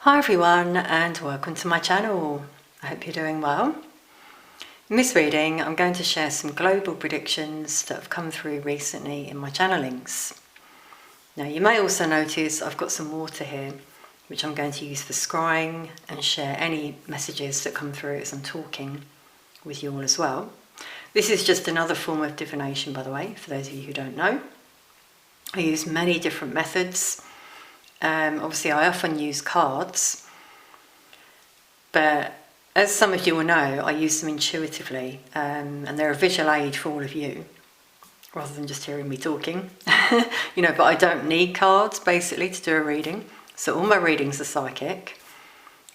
Hi everyone and welcome to my channel. I hope you're doing well. In this reading I'm going to share some global predictions that have come through recently in my channelings. Now you may also notice I've got some water here which I'm going to use for scrying and share any messages that come through as I'm talking with you all as well. This is just another form of divination, by the way, for those of you who don't know. I use many different methods. Obviously I often use cards, but as some of you will know, I use them intuitively, and they're a visual aid for all of you, rather than just hearing me talking. But I don't need cards basically to do a reading, so all my readings are psychic.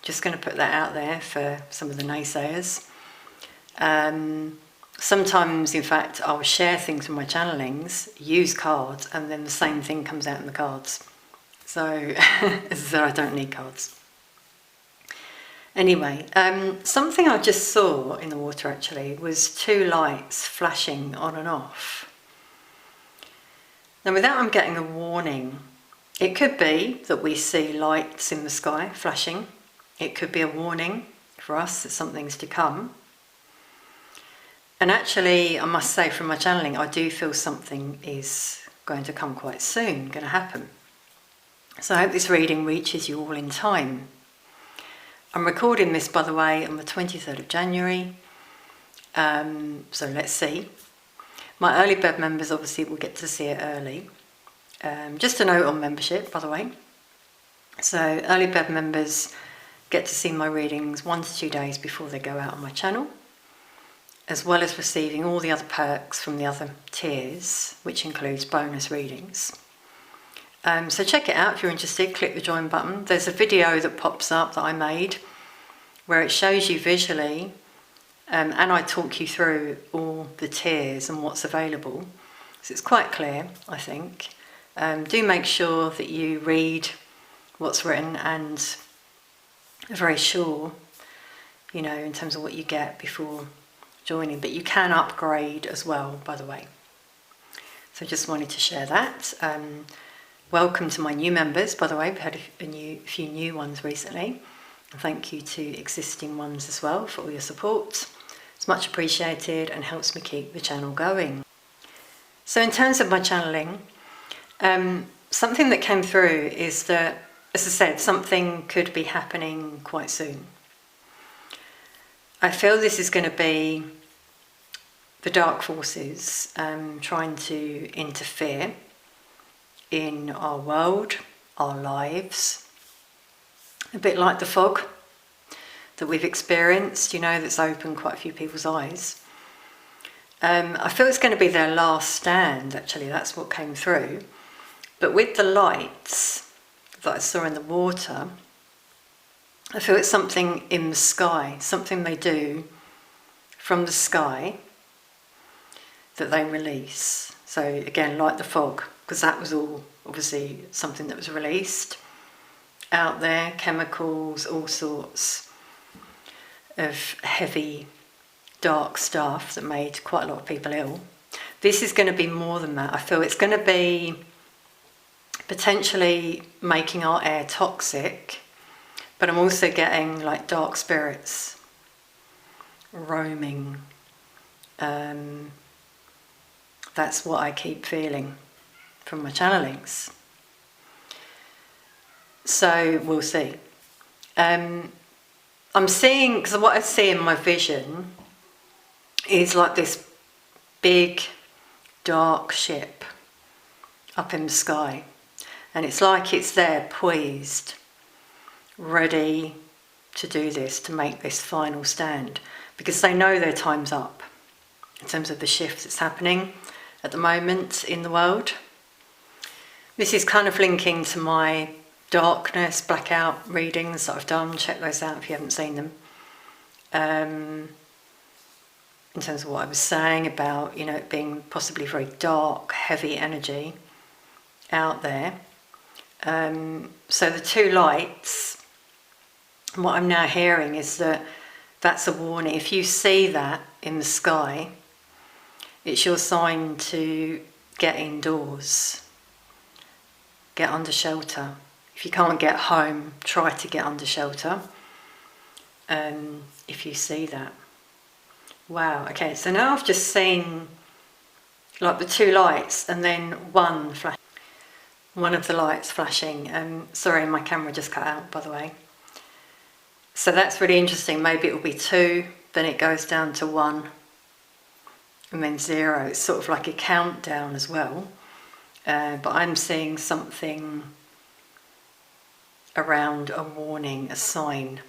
Just going to put that out there for some of the naysayers. Sometimes, in fact, I'll share things from my channelings, use cards, and then the same thing comes out in the cards. So, as I said, I don't need cards. Anyway, something I just saw in the water actually was two lights flashing on and off. Now, with that, I'm getting a warning. It could be that we see lights in the sky flashing. It could be a warning for us that something's to come. And actually, I must say from my channeling, I do feel something is going to come quite soon, going to happen. So I hope this reading reaches you all in time. I'm recording this, by the way, on the 23rd of January. So let's see. My early bird members obviously will get to see it early. Just a note on membership, by the way. So early bird members get to see my readings 1 to 2 days before they go out on my channel, as well as receiving all the other perks from the other tiers, which includes bonus readings. So check it out if you're interested, click the join button. There's a video that pops up that I made where it shows you visually and I talk you through all the tiers and what's available. So it's quite clear, I think. Do make sure that you read what's written and are very sure, in terms of what you get before joining. But you can upgrade as well, by the way. So just wanted to share that. Welcome to my new members, by the way. We've had a few new ones recently. And thank you to existing ones as well for all your support. It's much appreciated and helps me keep the channel going. So in terms of my channeling, something that came through is that, as I said, something could be happening quite soon. I feel this is going to be the dark forces trying to interfere in our world, our lives, a bit like the fog that we've experienced, that's opened quite a few people's eyes. I feel it's going to be their last stand, actually, that's what came through. But with the lights that I saw in the water, I feel it's something in the sky, something they do from the sky that they release. So again, like the fog, because that was all obviously something that was released out there, chemicals, all sorts of heavy, dark stuff that made quite a lot of people ill. This is going to be more than that. I feel it's going to be potentially making our air toxic, but I'm also getting like dark spirits roaming. That's what I keep feeling from my channelings. So we'll see. I'm seeing, because what I see in my vision is like this big dark ship up in the sky, and it's like it's there poised, ready to do this, to make this final stand, because they know their time's up in terms of the shift that's happening at the moment in the world. This is kind of linking to my darkness, blackout readings that I've done. Check those out if you haven't seen them. In terms of what I was saying about, it being possibly very dark, heavy energy out there. So the two lights, what I'm now hearing is that that's a warning. If you see that in the sky, it's your sign to get indoors, get under shelter. If If you can't get home, try to get under shelter. If you see that. Wow, okay, so now I've just seen like the two lights and then one of the lights flashing. Sorry, my camera just cut out, by the way. So that's really interesting. Maybe it will be two, then it goes down to one, and then zero. It's sort of like a countdown as well. But I'm seeing something around a warning, a sign,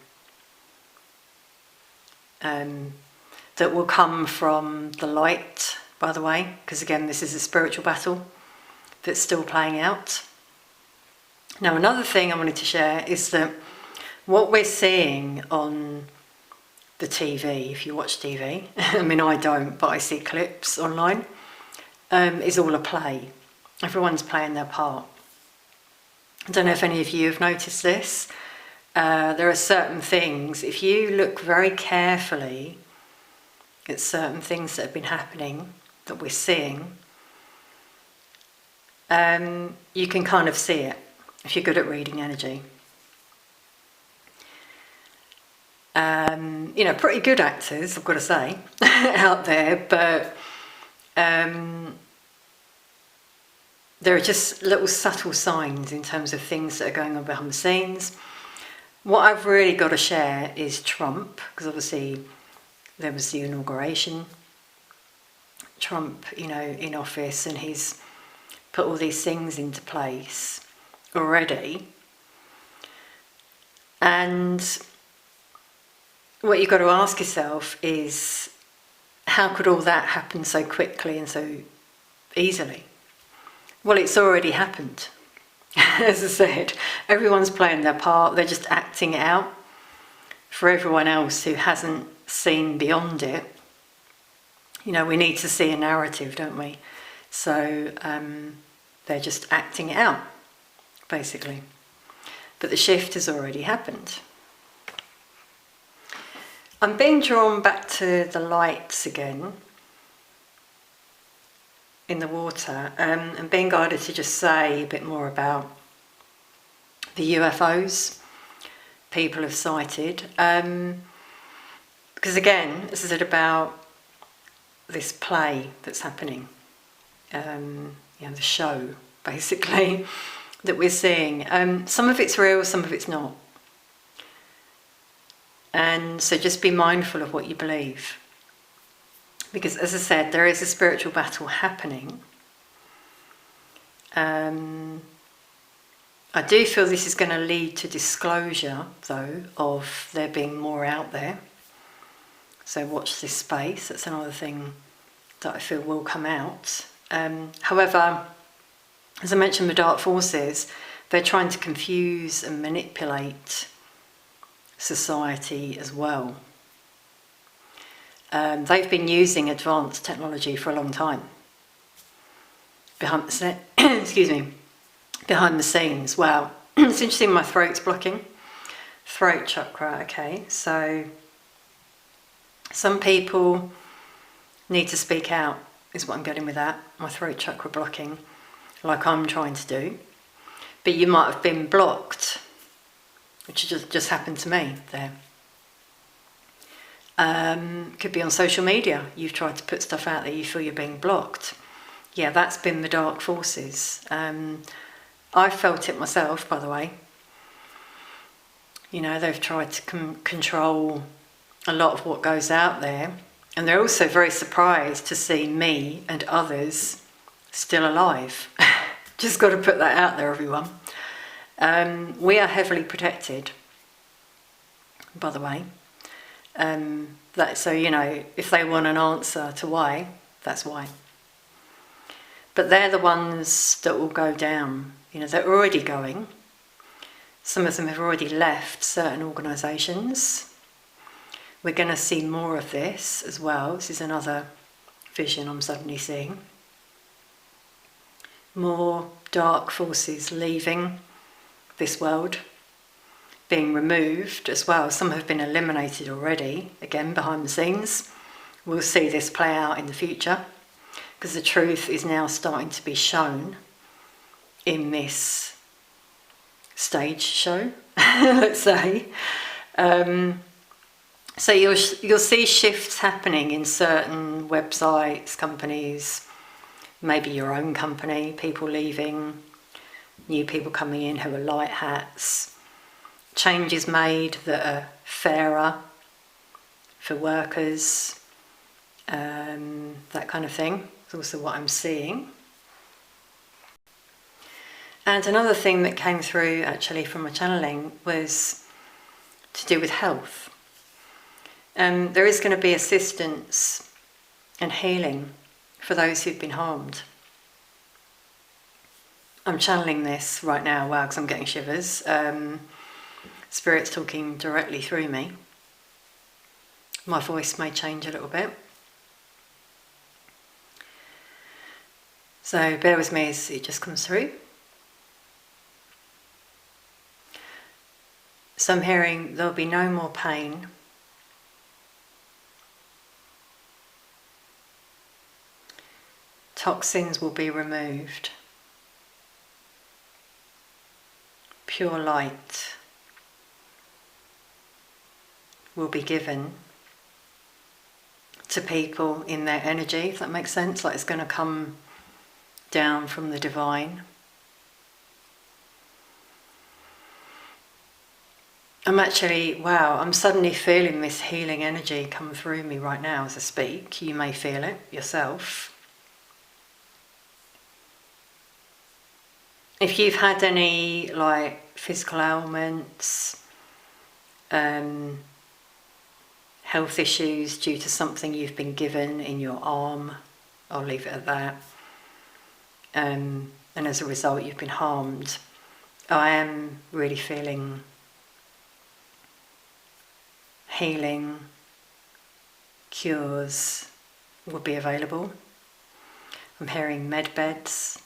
that will come from the light, by the way, because again, this is a spiritual battle that's still playing out. Now, another thing I wanted to share is that what we're seeing on the TV, if you watch TV, I mean, I don't, but I see clips online, is all a play. Everyone's playing their part. I don't know if any of you have noticed this. There are certain things, if you look very carefully at certain things that have been happening, that we're seeing, you can kind of see it if you're good at reading energy. You know, pretty good actors, I've got to say, out there, but there are just little subtle signs in terms of things that are going on behind the scenes. What I've really got to share is Trump, because obviously there was the inauguration. Trump, you know, in office, and he's put all these things into place already. And what you've got to ask yourself is, how could all that happen so quickly and so easily? Well, it's already happened. As I said, everyone's playing their part, they're just acting it out. For everyone else who hasn't seen beyond it, you know, we need to see a narrative, don't we? So they're just acting it out, basically. But the shift has already happened. I'm being drawn back to the lights again in the water, and being guided to just say a bit more about the UFOs people have sighted. Because again, this is about this play that's happening, you know, the show, basically, that we're seeing. Some of it's real, some of it's not. And so just be mindful of what you believe. Because as I said, there is a spiritual battle happening. I do feel this is going to lead to disclosure, though, of there being more out there. So watch this space. That's another thing that I feel will come out. However, as I mentioned, the dark forces, they're trying to confuse and manipulate society as well. They've been using advanced technology for a long time. Behind the scenes. Wow. It's interesting, my throat's blocking. Throat chakra, okay. So some people need to speak out, is what I'm getting with that. My throat chakra blocking, like I'm trying to do. But you might have been blocked, which just happened to me there. Could be on social media. You've tried to put stuff out there, you feel you're being blocked. Yeah, that's been the dark forces. I felt it myself, by the way. You know, they've tried to control a lot of what goes out there. And they're also very surprised to see me and others still alive. Just got to put that out there, everyone. We are heavily protected, by the way. So, you know, if they want an answer to why, that's why. But they're the ones that will go down. You know, they're already going. Some of them have already left certain organisations. We're going to see more of this as well. This is another vision I'm suddenly seeing. More dark forces leaving this world, being removed as well. Some have been eliminated already, again, behind the scenes. We'll see this play out in the future, because the truth is now starting to be shown in this stage show, let's say. So you'll see shifts happening in certain websites, companies, maybe your own company, people leaving, new people coming in who are light hats, changes made that are fairer for workers, that kind of thing. It's also what I'm seeing. And another thing that came through actually from my channeling was to do with health. There is going to be assistance and healing for those who've been harmed. I'm channeling this right now, wow, because I'm getting shivers. Spirit's talking directly through me. My voice may change a little bit. So bear with me as it just comes through. So I'm hearing there'll be no more pain. Toxins will be removed. Pure light will be given to people in their energy, if that makes sense, like it's going to come down from the divine. I'm suddenly feeling this healing energy come through me right now as I speak. You may feel it yourself. If you've had any physical ailments, health issues due to something you've been given in your arm, I'll leave it at that, and as a result you've been harmed, I am really feeling healing, cures will be available. I'm hearing med beds,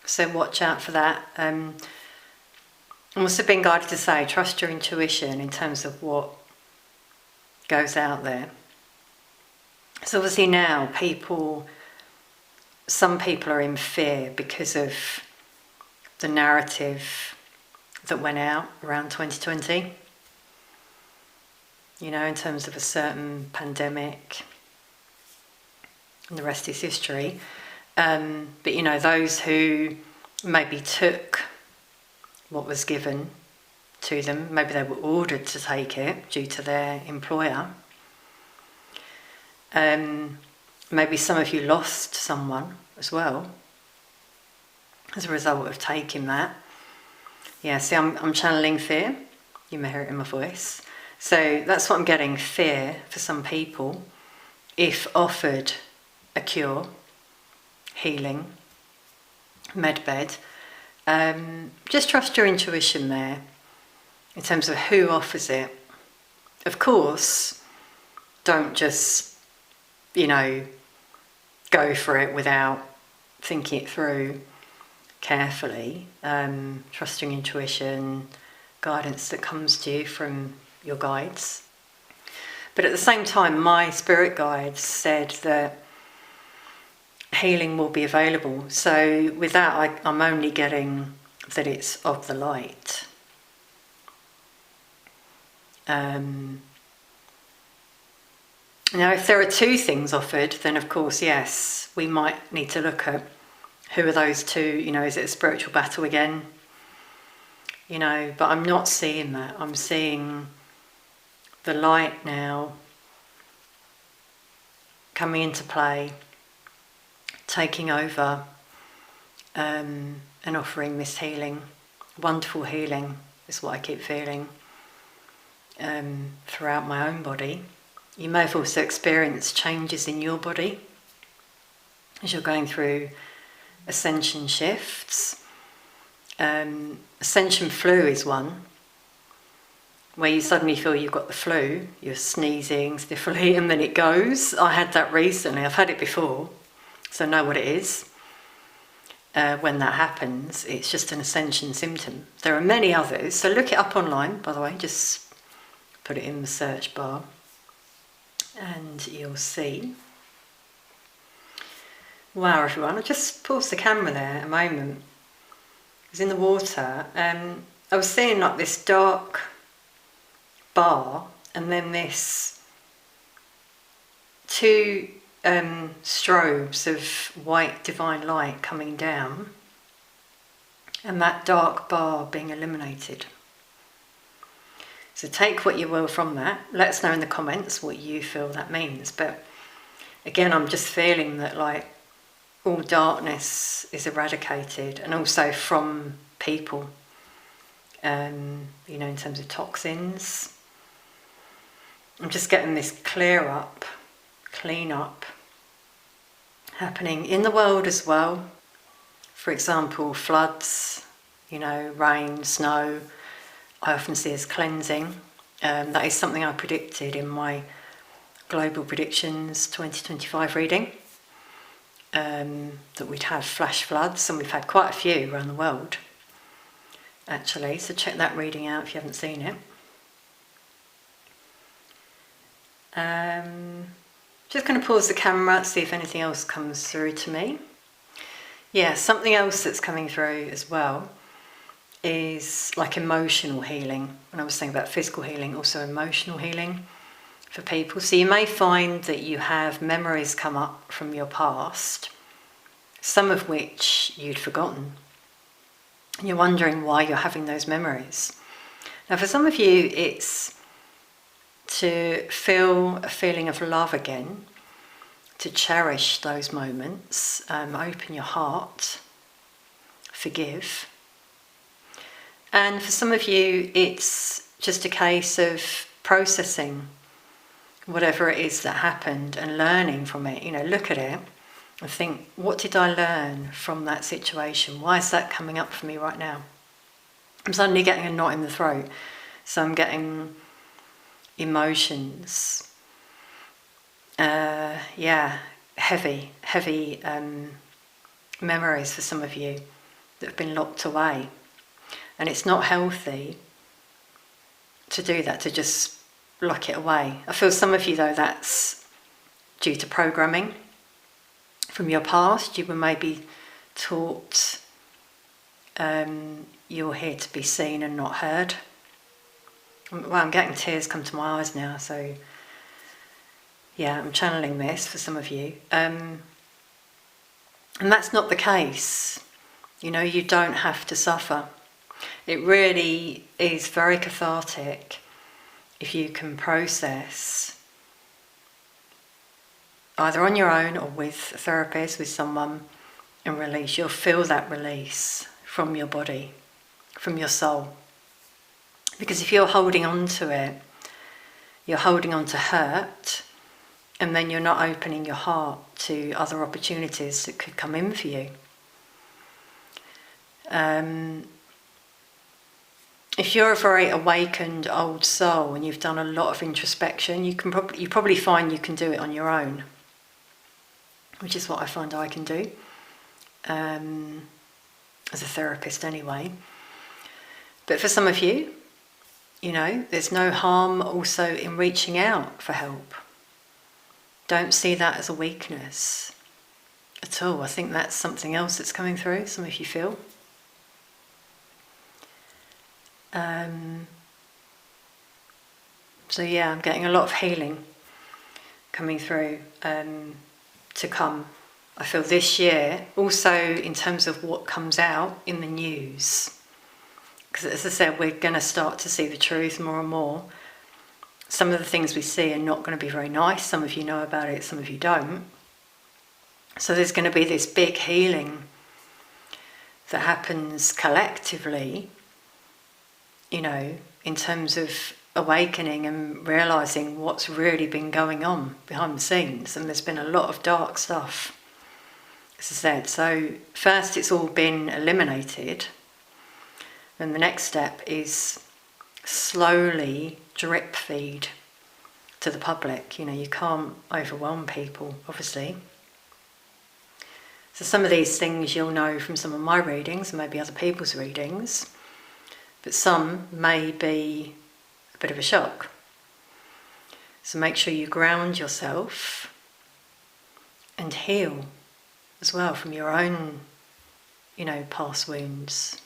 so watch out for that. I'm also being guided to say, trust your intuition in terms of what goes out there. So obviously now some people are in fear because of the narrative that went out around 2020. You know, in terms of a certain pandemic, and the rest is history. But you know, those who maybe took what was given to them, maybe they were ordered to take it due to their employer. Maybe some of you lost someone as well as a result of taking that. Yeah, see, I'm channeling fear. You may hear it in my voice. So that's what I'm getting, fear for some people. If offered a cure, healing, medbed, just trust your intuition there in terms of who offers it. Of course, don't just, go for it without thinking it through carefully. Trusting intuition, guidance that comes to you from your guides. But at the same time, my spirit guides said that healing will be available. So with that, I'm only getting that it's of the light. Now, if there are two things offered, then of course, yes, we might need to look at who are those two. Is it a spiritual battle again? But I'm not seeing that. I'm seeing the light now coming into play, taking over, and offering this healing. Wonderful healing is what I keep feeling throughout my own body. You may have also experienced changes in your body as you're going through ascension shifts. Ascension flu is one, where you suddenly feel you've got the flu, you're sneezing, sniffly, and then it goes. I had that recently, I've had it before, so I know what it is. When that happens, it's just an ascension symptom. There are many others, so look it up online, by the way, just put it in the search bar and you'll see. Wow, everyone, I'll just pause the camera there a moment. was in the water, I was seeing like this dark bar, and then this two strobes of white divine light coming down, and that dark bar being eliminated. So take what you will from that. Let us know in the comments what you feel that means. But again, I'm just feeling that like all darkness is eradicated, and also from people, in terms of toxins. I'm just getting this clear up, clean up happening in the world as well. For example, floods, rain, snow, I often see as cleansing. That is something I predicted in my Global Predictions 2025 reading, that we'd have flash floods, and we've had quite a few around the world, actually. So check that reading out if you haven't seen it. Just going to pause the camera, see if anything else comes through to me. Yeah, something else that's coming through as well is like emotional healing. When I was saying about physical healing, also emotional healing for people. So you may find that you have memories come up from your past, some of which you'd forgotten. And you're wondering why you're having those memories. Now for some of you, it's to feel a feeling of love again, to cherish those moments, open your heart, forgive. And for some of you, it's just a case of processing whatever it is that happened and learning from it. Look at it and think, what did I learn from that situation? Why is that coming up for me right now? I'm suddenly getting a knot in the throat. So I'm getting emotions. Heavy memories for some of you that have been locked away. And it's not healthy to do that, to just lock it away. I feel some of you, though, that's due to programming from your past. You were maybe taught you're here to be seen and not heard. Well, I'm getting tears come to my eyes now, so yeah, I'm channeling this for some of you. And that's not the case. You don't have to suffer. It really is very cathartic if you can process, either on your own or with a therapist, with someone, and release. You'll feel that release from your body, from your soul. Because if you're holding on to it, you're holding on to hurt, and then you're not opening your heart to other opportunities that could come in for you. If you're a very awakened old soul and you've done a lot of introspection, you probably find you can do it on your own, which is what I find I can do, as a therapist anyway. But for some of you, there's no harm also in reaching out for help. Don't see that as a weakness at all. I think that's something else that's coming through, some of you feel. So yeah, I'm getting a lot of healing coming through to come. I feel this year, also in terms of what comes out in the news. Because as I said, we're going to start to see the truth more and more. Some of the things we see are not going to be very nice. Some of you know about it, some of you don't. So there's going to be this big healing that happens collectively, in terms of awakening and realising what's really been going on behind the scenes. And there's been a lot of dark stuff, as I said. So first it's all been eliminated. And the next step is slowly drip feed to the public. You can't overwhelm people, obviously. So some of these things you'll know from some of my readings, and maybe other people's readings, but some may be a bit of a shock. So make sure you ground yourself and heal as well from your own, past wounds.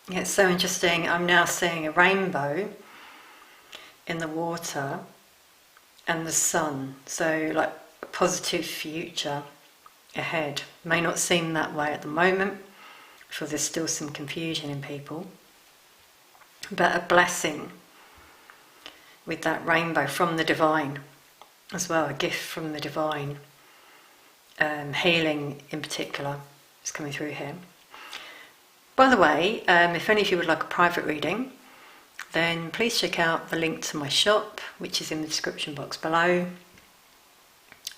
It's so interesting. I'm now seeing a rainbow in the water and the sun. So like a positive future ahead. May not seem that way at the moment. I feel there's still some confusion in people. But a blessing with that rainbow from the divine as well, a gift from the divine. Healing in particular is coming through here. By the way, if any of you would like a private reading, then please check out the link to my shop, which is in the description box below.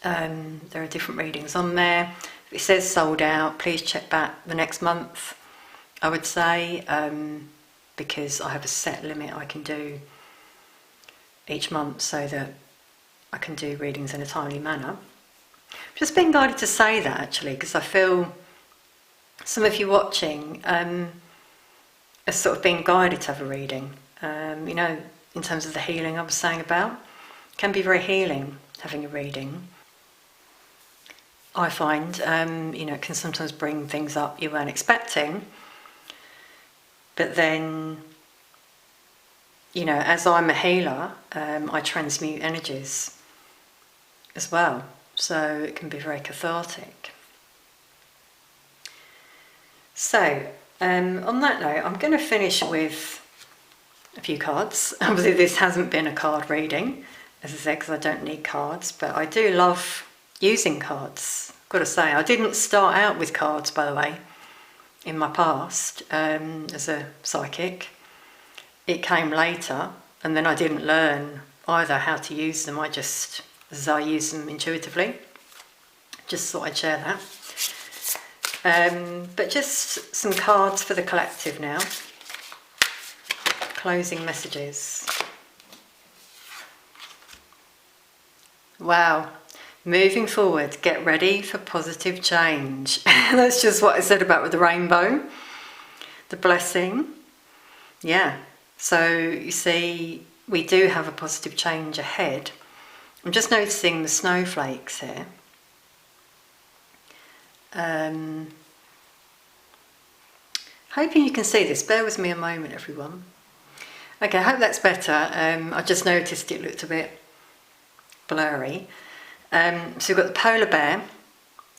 There are different readings on there. If it says sold out, please check back the next month, I would say, because I have a set limit I can do each month so that I can do readings in a timely manner. I've just been guided to say that actually, because I feel some of you watching are sort of being guided to have a reading. You know, in terms of the healing I was saying about, it can be very healing having a reading. I find, you know, it can sometimes bring things up you weren't expecting, but then, you know, as I'm a healer, I transmute energies as well, so it can be very cathartic. So, on that note, I'm going to finish with a few cards. Obviously this hasn't been a card reading, as I said, because I don't need cards, but I do love using cards. I've got to say, I didn't start out with cards, by the way, in my past, as a psychic. It came later, and then I didn't learn either how to use them. I use them intuitively. Just thought I'd share that. But just some cards for the collective now. Closing messages. Wow. Moving forward, get ready for positive change. That's just what I said about with the rainbow. The blessing. Yeah. So you see, we do have a positive change ahead. I'm just noticing the snowflakes here. Hoping you can see this. Bear with me a moment, everyone. Okay, I hope that's better. I just noticed it looked a bit blurry. So we've got the polar bear,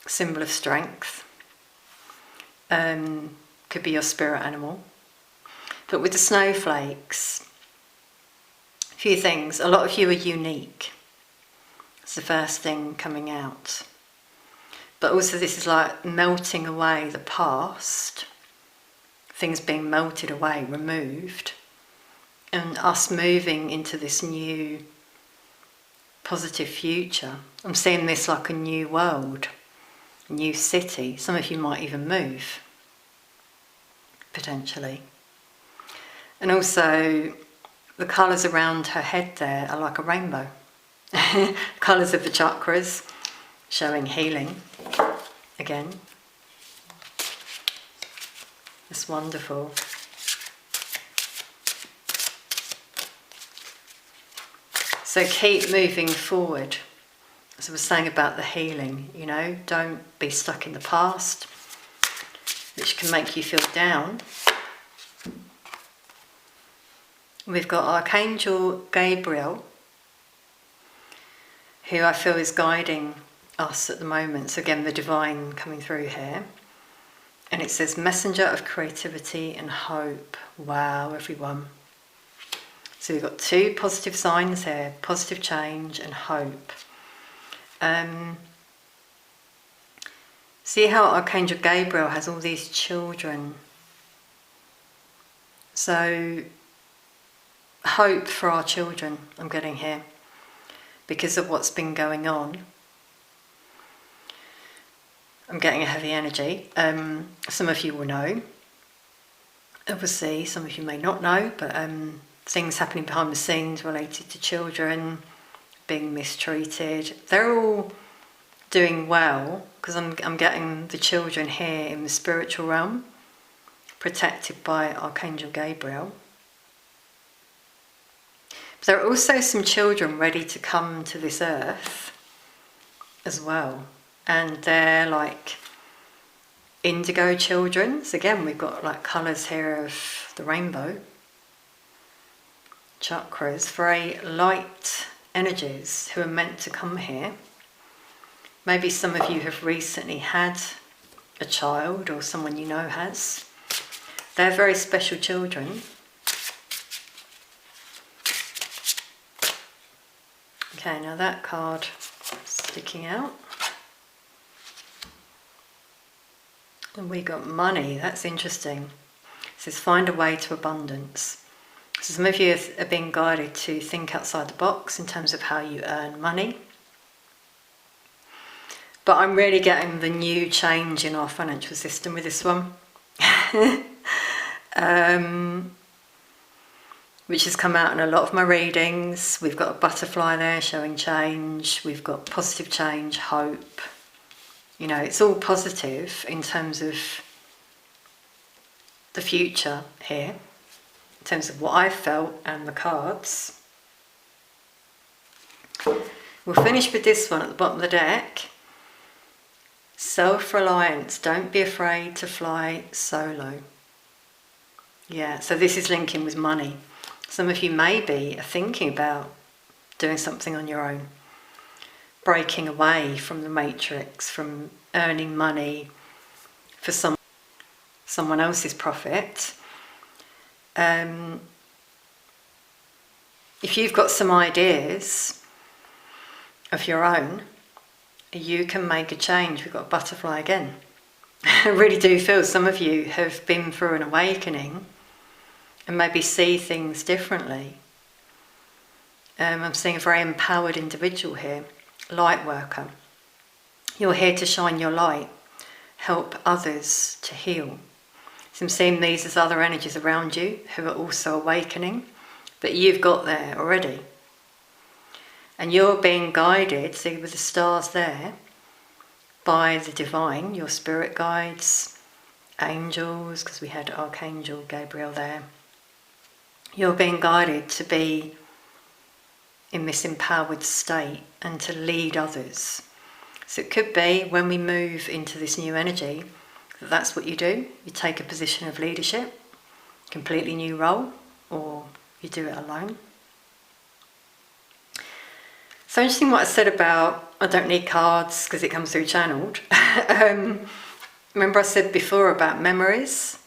symbol of strength. Could be your spirit animal. But with the snowflakes, a few things. A lot of you are unique. It's the first thing coming out. But also this is like melting away the past, things being melted away, removed, and us moving into this new positive future. I'm seeing this like a new world, a new city. Some of you might even move, potentially. And also the colours around her head there are like a rainbow. Colours of the chakras, showing healing again. It's wonderful. So keep moving forward. As I was saying about the healing, you know, don't be stuck in the past, which can make you feel down. We've got Archangel Gabriel, who I feel is guiding us at the moment. So again, the divine coming through here. And it says, messenger of creativity and hope. Wow, everyone. So we've got two positive signs here, positive change and hope. See how Archangel Gabriel has all these children. So hope for our children, I'm getting here, because of what's been going on. I'm getting a heavy energy. Some of you will know. Obviously, some of you may not know, but things happening behind the scenes related to children being mistreated. They're all doing well, because I'm getting the children here in the spiritual realm, protected by Archangel Gabriel. But there are also some children ready to come to this earth as well. And they're like indigo children. So again, we've got like colours here of the rainbow chakras, very light energies who are meant to come here. Maybe some of you have recently had a child, or someone you know has. They're very special children. Okay, now that card sticking out. And we got money. That's interesting. It says find a way to abundance. So some of you are being guided to think outside the box in terms of how you earn money. But I'm really getting the new change in our financial system with this one. Which has come out in a lot of my readings. We've got a butterfly there showing change. We've got positive change, hope. You know, it's all positive in terms of the future here, in terms of what I've felt and the cards. We'll finish with this one at the bottom of the deck. Self-reliance. Don't be afraid to fly solo. Yeah, so this is linking with money. Some of you maybe are thinking about doing something on your own, breaking away from the matrix, from earning money for someone else's profit. If you've got some ideas of your own, you can make a change. We've got a butterfly again. I really do feel some of you have been through an awakening and maybe see things differently. I'm seeing a very empowered individual here, light worker. You're here to shine your light, help others to heal. So I'm seeing these as other energies around you who are also awakening, but you've got there already. And you're being guided, see with the stars there, by the divine, your spirit guides, angels, because we had Archangel Gabriel there. You're being guided to be in this empowered state and to lead others. So it could be when we move into this new energy, that's what you do. You take a position of leadership, completely new role, or you do it alone. So interesting what I said about I don't need cards because it comes through channeled. Remember I said before about memories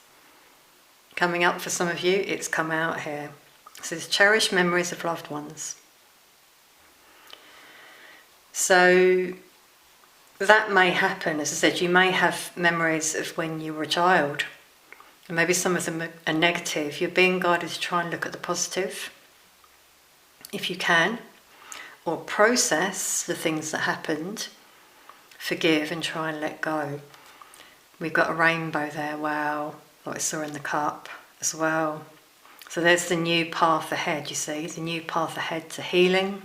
coming up for some of you? It's come out here. It says cherish memories of loved ones. So that may happen. As I said, you may have memories of when you were a child, and maybe some of them are negative. You're being guided to try and look at the positive if you can, or process the things that happened, forgive and try and let go. We've got a rainbow there, wow, like I saw in the cup as well. So there's the new path ahead, you see, the new path ahead to healing,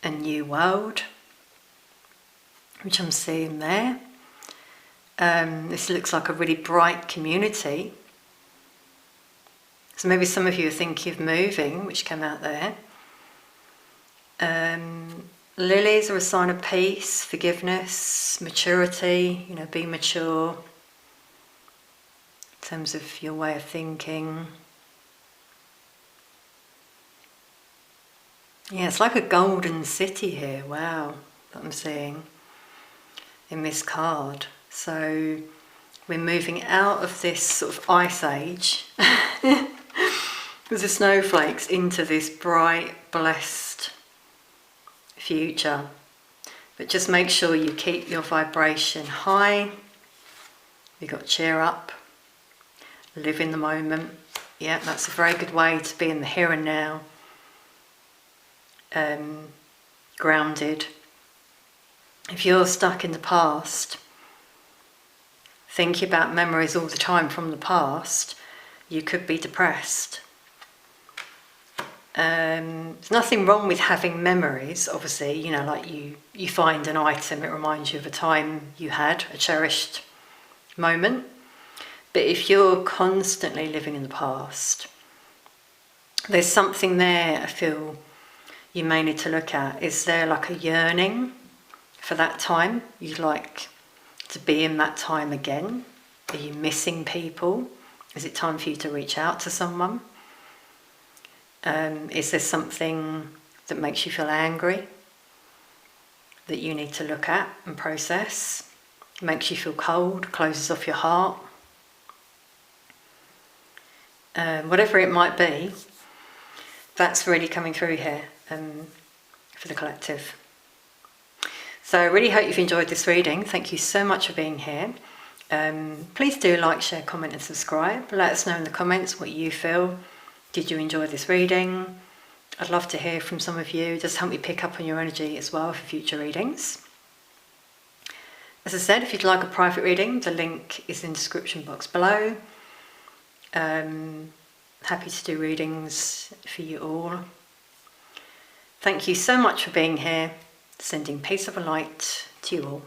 a new world, which I'm seeing there. This looks like a really bright community. So maybe some of you are thinking of moving, which came out there. Lilies are a sign of peace, forgiveness, maturity, be mature in terms of your way of thinking. Yeah, it's like a golden city here, wow, that I'm seeing in this card. So we're moving out of this sort of ice age with the snowflakes into this bright, blessed future. But just make sure you keep your vibration high. We've got cheer up, live in the moment. Yeah, that's a very good way to be in the here and now. Grounded. If you're stuck in the past, thinking about memories all the time from the past, you could be depressed. There's nothing wrong with having memories, obviously, like you find an item, it reminds you of a time you had, a cherished moment. But if you're constantly living in the past, there's something there I feel you may need to look at. Is there like a yearning for that time? You'd like to be in that time again? Are you missing people? Is it time for you to reach out to someone? Is there something that makes you feel angry that you need to look at and process? Makes you feel cold, closes off your heart? Whatever it might be, that's really coming through here for the collective. So I really hope you've enjoyed this reading. Thank you so much for being here. Please do like, share, comment and subscribe. Let us know in the comments what you feel. Did you enjoy this reading? I'd love to hear from some of you. Just help me pick up on your energy as well for future readings. As I said, if you'd like a private reading, the link is in the description box below. Happy to do readings for you all. Thank you so much for being here. Sending peace of light to you all.